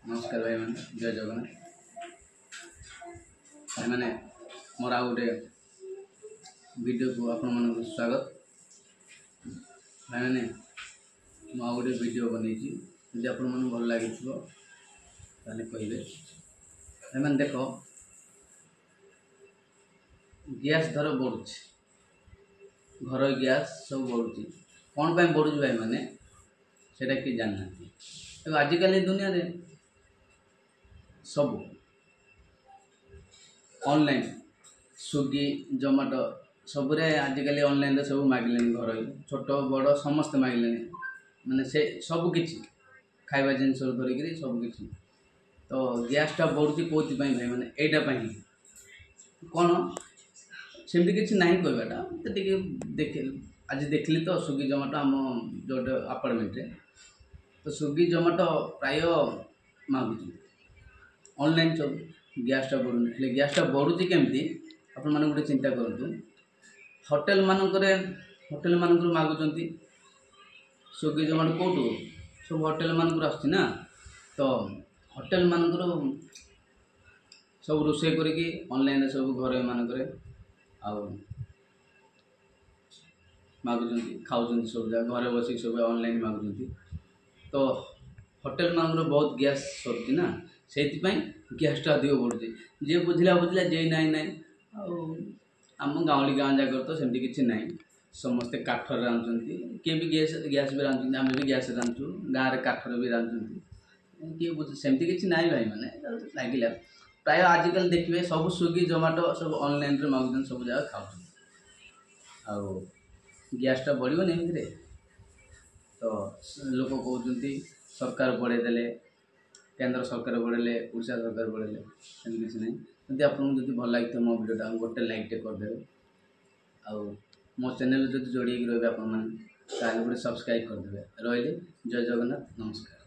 नमस्कार भाई मैंने जय जगन्नाथ भाई मैंने मोर आ गोटे वीडियो को आपण मन स्वागत भाई मैंने मु गोटे वीडियो बन जब आपण मन भल लगी कहे भाई मैंने देख गैस दर बढ़ुँ घर गैस सब बढ़ुँ कौन पर बढ़ुँ भाई मैंने से कि जानना आजिकल दुनिया रे सब ऑनलाइन स्विगी जोमेटो सबुरे आजिकल ऑनलाइन सब मागिले घर छोट बड़ समस्त मागिले माने से सब किछि खाइबा जिनस धरिक सब किछि तो गैसटा बढ़ुची कौन भाई मैंने यहीटा कौन सेमती किसी ना कहवाटा देख आज देखली तो स्विगी जोमेटो आम जो अपार्टमेंट तो स्विगी जोमेटो प्राय मागुच ऑनलाइन सब गैसटा बढ़ुनी गैसटा बढ़ुची केमती आपण मैंने गोटे चिंता करूँ होटेल मानक मागुंट स्विगी जोमेटो कौटू सब होटेल मानक आसना तो होटेल मानक सब रोषे करके ऑनलाइन सब घर मानक मागुंट खाऊँ सब जगह घर बस सब ऑनलाइन मागुंट तो होटेल मानक बहुत गैस सरुची ना से गैसटा अधिक बढ़ुची जी बुझला जे ना ना आम गाँवली गाँव जगह तो सेमती किसी ना समस्ते काठर रांधुंट किए भी गैस भी रांधुंट आम भी गैस रांधु गाँव में काठर भी रांधुंट किए बुझ सेमती किसी ना भाई मैंने लगे प्राय आजिकल देखिए सब स्विगी जोमेटो सब ऑनलाइन मागुन सब जगह खाऊ आउ गैसटा बढ़ो नहीं तो लोक कहते सरकार बढ़ेदेले केंद्र सरकार बढ़ेले ओडिशा सरकार बढ़ेले किसी ना जब आपको भल लगी मो वीडियोटा गोटे लाइक करदे आउ मो चैनल जो जोड़ी रही आप गोटे सब्सक्राइब करदे रही जय जगन्नाथ नमस्कार।